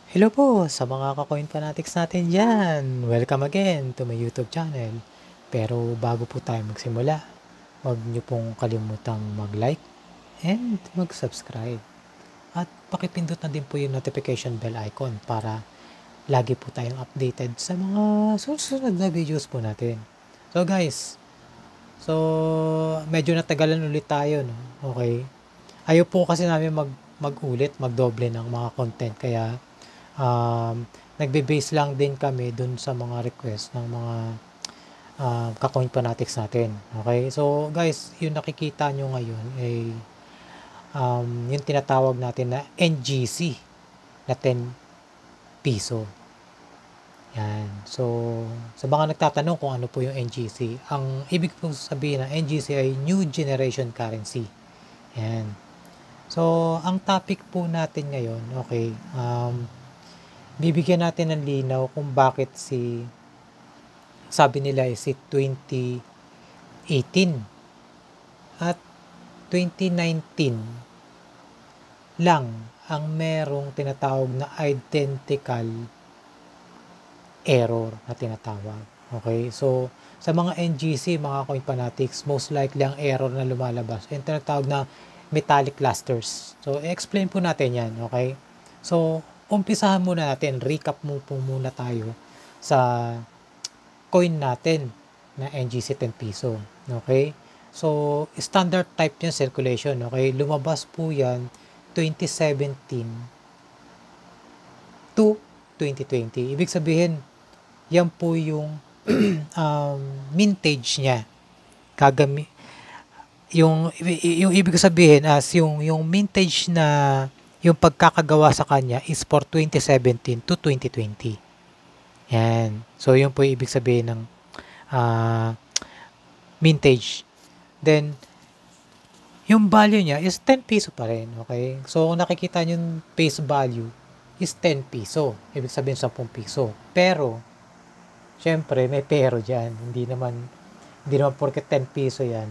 Hello po sa mga ka-coin fanatics natin dyan. Welcome again to my YouTube channel. Pero bago po tayo magsimula, huwag niyo pong kalimutang mag-like and mag-subscribe. At pakipindot na din po yung notification bell icon para lagi po tayong updated sa mga susunod na videos po natin. So guys, medyo natagalan ulit tayo, no? Okay. Ayaw po kasi namin mag-ulit, magdoble ng mga content, kaya nagbe-base lang din kami dun sa mga request ng mga ka-coin fanatics natin. Okay? So guys, yung nakikita nyo ngayon ay yung tinatawag natin na NGC na 10 piso. Yan. So, sa mga nagtatanong kung ano po yung NGC, ang ibig po sabihin ng NGC ay New Generation Currency. Yan. So, ang topic po natin ngayon, okay, bibigyan natin ng linaw kung bakit sabi nila si 2018 at 2019 lang ang merong tinatawag na identical error na tinatawag. Okay, so sa mga NGC, mga coin fanatics, most likely ang error na lumalabas yung tinatawag na metallic clusters. So i-explain po natin yan. Okay, so umpisahan muna natin, recap mo po muna tayo sa coin natin na NGC 10 piso. Okay? So, standard type niya circulation. Okay? Lumabas po yan 2017 to 2020. Ibig sabihin, yan po yung mintage niya. Yung ibig sabihin as yung mintage na yung pagkakagawa sa kanya is for 2017 to 2020. Yan. So, yun po yung ibig sabihin ng mintage. Then, yung value niya is 10 piso pa rin. Okay? So, kung nakikita nyo yung face value is 10 piso. Ibig sabihin 10 piso. Pero, syempre, may pero dyan. Hindi naman porket 10 piso yan,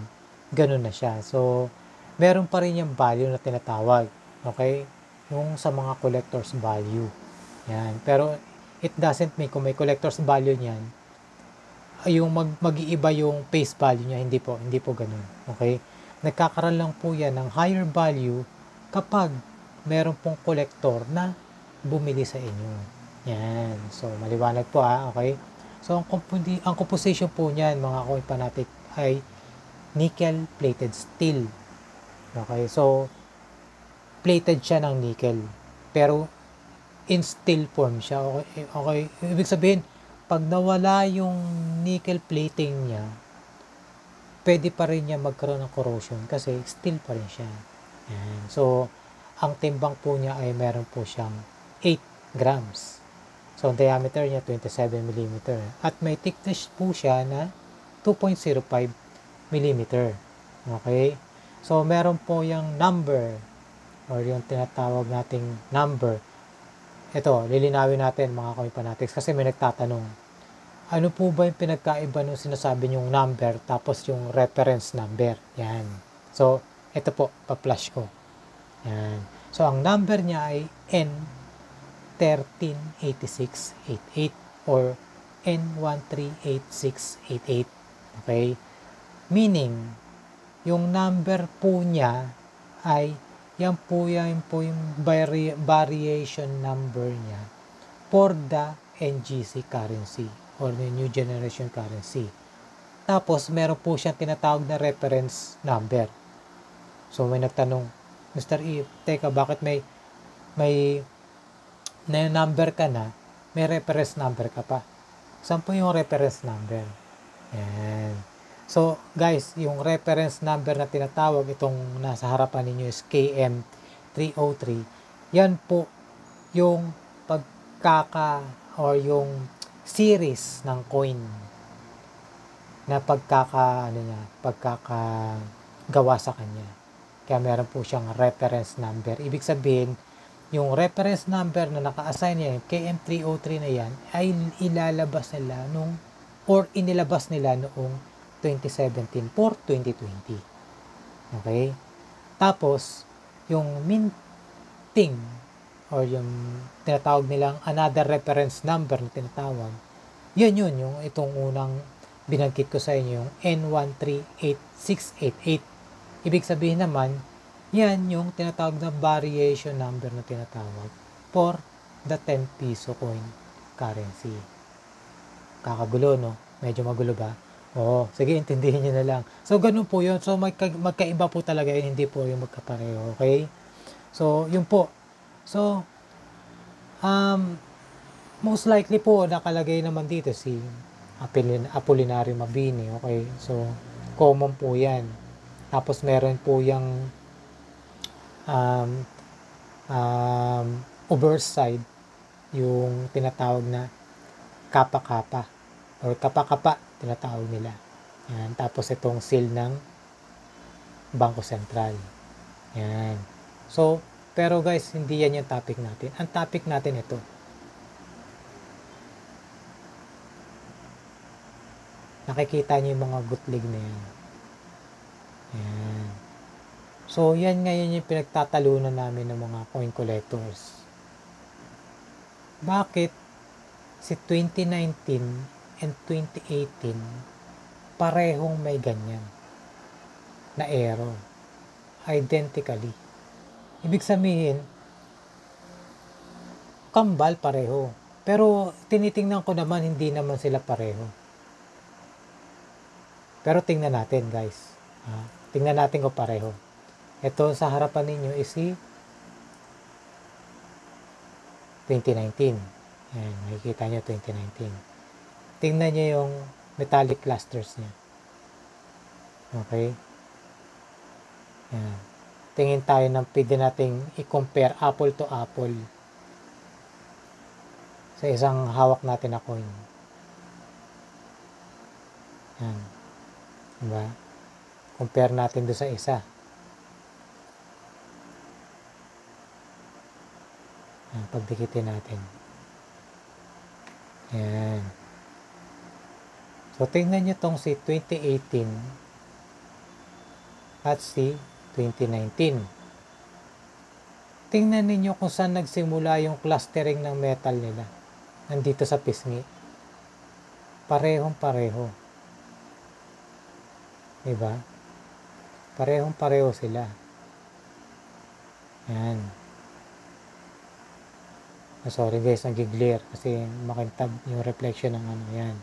ganun na siya. So, meron pa rin yung value na tinatawag. Okay? Yung sa mga collector's value. Yan. Pero, it doesn't mean kung may collector's value niyan, yung mag-iiba yung face value niya. Hindi po ganun. Okay? Nagkakaroon lang po yan ng higher value kapag meron pong collector na bumili sa inyo. Yan. So, maliwanag po okay? So, ang composition po niyan, mga coin fanatic, ay nickel plated steel. Okay? So, plated siya ng nickel. Pero, in steel form siya. Okay? Ibig sabihin, pag nawala yung nickel plating niya, pwede pa rin niya magkaroon ng corrosion kasi steel pa rin siya. Yan. So, ang timbang po niya ay meron po siyang 8 grams. So, ang diameter niya 27 mm. At may thickness po siya na 2.05 mm. Okay? So, meron po yung number or yung tinatawag nating number. Ito, lilinawin natin mga coin fanatics kasi may nagtatanong. Ano po ba yung pinagkaiba nung sinasabi yung number tapos yung reference number? Yan. So, ito po, pa-flash ko. Yan. So, ang number niya ay N138688 or N138688. Okay? Meaning, yung number po niya ay yan po yung variation number niya for the NGC currency or the New Generation Currency. Tapos, meron po siyang tinatawag na reference number. So, may nagtanong, Mr. E, teka, bakit may number ka na, may reference number ka pa? Saan po yung reference number? Yan. So, guys, yung reference number na tinatawag, itong nasa harapan ninyo is KM303. Yan po yung or yung series ng coin na pagkakagawa sa kanya. Kaya meron po siyang reference number. Ibig sabihin, yung reference number na naka-assign niya, yung KM303 na yan, ay inilabas nila noong 2017 for 2020. Okay? Tapos, yung minting or yung tinatawag nilang another reference number na tinatawag, yun, yung itong unang binanggit ko sa inyo, yung N138688. Ibig sabihin naman, yan yung tinatawag na variation number na tinatawag for the 10 piso coin currency. Kakagulo, no? Medyo magulo ba? Oo, sige, intindihin nyo na lang. So, ganun po yun. So, magkaiba po talaga yun, hindi po yung magkapareho, okay? So, yun po. So, most likely po, nakalagay naman dito si Apolinario Mabini, okay? So, common po yan. Tapos, meron po yung overside, yung tinatawag na kapa-kapa or kapa-kapa tinatawag nila. Yan. Tapos itong seal ng Bangko Sentral. Yan. So, pero guys, hindi yan yung topic natin. Ang topic natin ito. Nakikita niyo yung mga gutlig na yan. Yan. So, yan ngayon yung pinagtatalunan namin ng mga coin collectors. Bakit si 2019 and 2018 parehong may ganyan na error? Identically. Ibig sabihin, kambal pareho. Pero tinitingnan ko naman, hindi naman sila pareho. Pero tingnan natin, guys. Tingnan natin kung pareho. Ito sa harapan ninyo is si 2019. Ayan, makikita nyo 2019. Tingnan nyo yung metallic clusters niya. Okay? Ayan. Tingin tayo ng pwede nating i-compare apple to apple sa isang hawak natin na coin. Ayan. Diba? Compare natin doon sa isa. Ayan, pagdikitin natin. Ayan. So, tingnan nyo tong si 2018 at si 2019. Tingnan ninyo kung saan nagsimula yung clustering ng metal nila. Nandito sa pisngi. Parehong pareho. Diba? Parehong pareho sila. Ayan. Sorry guys, nag-glare kasi makintab yung reflection ng ano yan.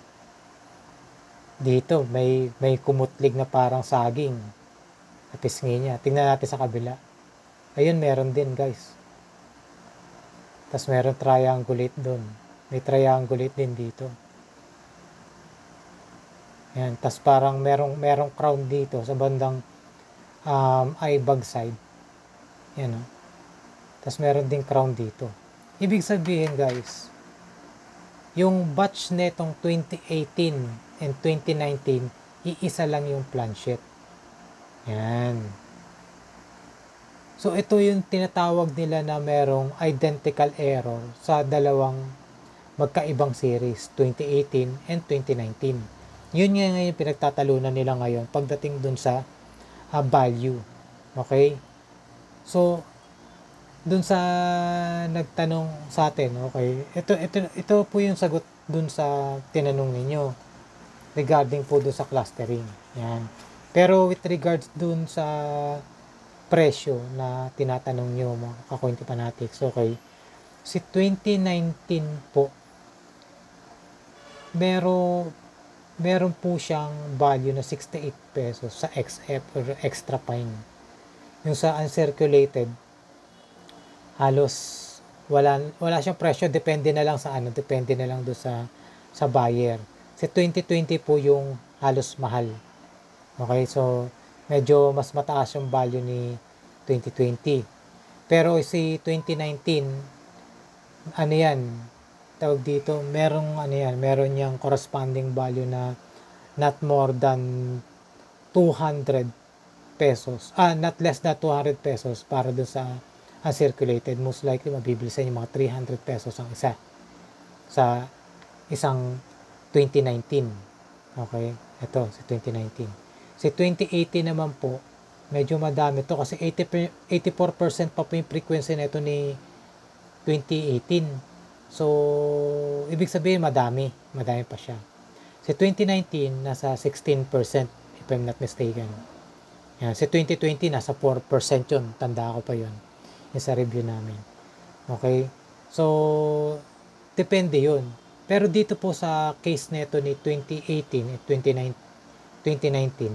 Dito, may kumutlig na parang saging sa pisngi niya. Tingnan natin sa kabila. Ayun, meron din guys. Tapos meron triangulate doon. May triangulate din dito. Yan, tapos parang merong crown dito sa bandang eyebag side. Yan, oh. Tapos meron din crown dito. Ibig sabihin guys, yung batch netong 2018 and 2019, iisa lang yung planchet. Yan. So ito yung tinatawag nila na merong identical error sa dalawang magkaibang series, 2018 and 2019. Yun nga ngayon pinagtatalunan nila ngayon pagdating dun sa value. Okay? So, dun sa nagtanong sa atin, okay, ito po yung sagot dun sa tinanong ninyo regarding po dun sa clustering. Yan. Pero with regards dun sa presyo na tinatanong nyo mga ka-coin fanatics, okay, si 2019 po meron po siyang value na 68 pesos sa XF or extra fine. Yung sa uncirculated, halos wala siyang presyo, depende na lang doon sa buyer. Si 2020 po yung halos mahal. Okay, so medyo mas mataas yung value ni 2020. Pero si 2019, ano yan, tawag dito, meron yang corresponding value na not more than 200 pesos. Not less than 200 pesos para doon sa uncirculated. Most likely mabibili sa inyo mga 300 pesos ang isa sa isang 2019. Okay, ito si 2019. Si 2018 naman po, medyo madami to kasi 84% pa po yung frequency nito ni 2018. So, ibig sabihin madami pa siya. Si 2019, nasa 16%, if I'm not mistaken. Yan. Si 2020, nasa 4% yun. Tanda ko pa yun. Yung sa review namin. Okay? So, depende yun. Pero dito po sa case neto ni 2018 at 2019,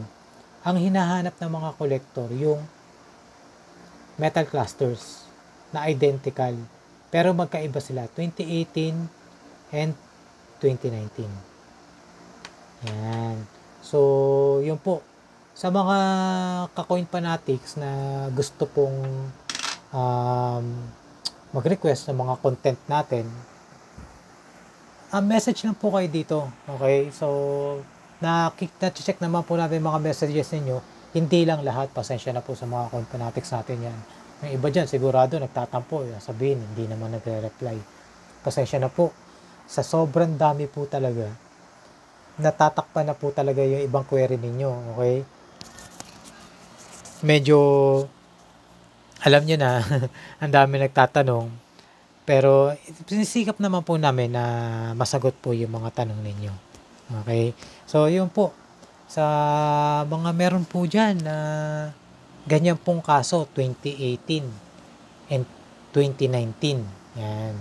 ang hinahanap ng mga collector yung metal clusters na identical. Pero magkaiba sila. 2018 and 2019. Yan. So, yun po. Sa mga ka-coin fanatics na gusto pong mag-request ng mga content natin, message lang po kayo dito. Okay? So, na-check naman po natin mga messages ninyo. Hindi lang lahat. Pasensya na po sa mga coin fanatics natin yan. Yung iba dyan, sigurado nagtatampo. Sabihin, hindi naman nagre-reply. Pasensya na po. Sa sobrang dami po talaga, natatakpan na po talaga yung ibang query ninyo. Okay? Medyo, alam nyo na, ang dami nagtatanong. Pero, sinisikap naman po namin na masagot po yung mga tanong ninyo. Okay? So, yun po. Sa mga meron po dyan na ganyan pong kaso, 2018 and 2019. Yan.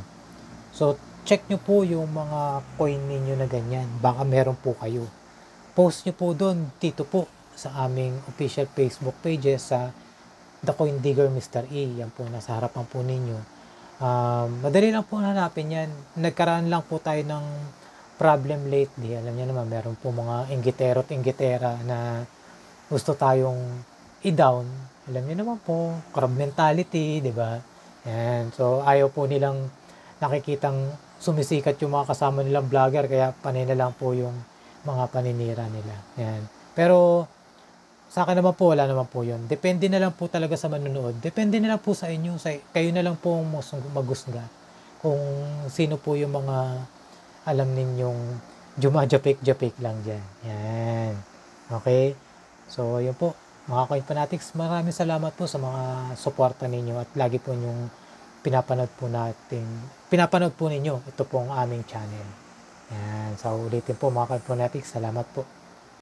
So, check nyo po yung mga coin ninyo na ganyan. Baka meron po kayo. Post nyo po doon, dito po, sa aming official Facebook pages sa The Coin Digger Mr. E. Yan po, nasa harapan po ninyo. Madali lang po hanapin yan. Nagkaraan lang po tayo ng problem lately. Alam niyo naman, meron po mga inggitero at inggitera na gusto tayong i-down. Alam niyo naman po, crab mentality, di ba? Yan. So, ayaw po nilang nakikitang sumisikat yung mga kasama nilang vlogger, kaya panay na lang po yung mga paninira nila. Yan. Pero, sa akin naman po, wala naman po yun. Depende na lang po talaga sa manunood. Depende na lang po sa inyo. Kayo na lang po maghusga kung sino po yung mga alam ninyong jumajapik-japik lang dyan. Yan. Okay? So, yun po. Mga coin fanatics, maraming salamat po sa mga suporta ninyo at lagi po yung pinapanood po ninyo. Ito po ang aming channel. Yan. So, ulitin po mga coin fanatics. Salamat po.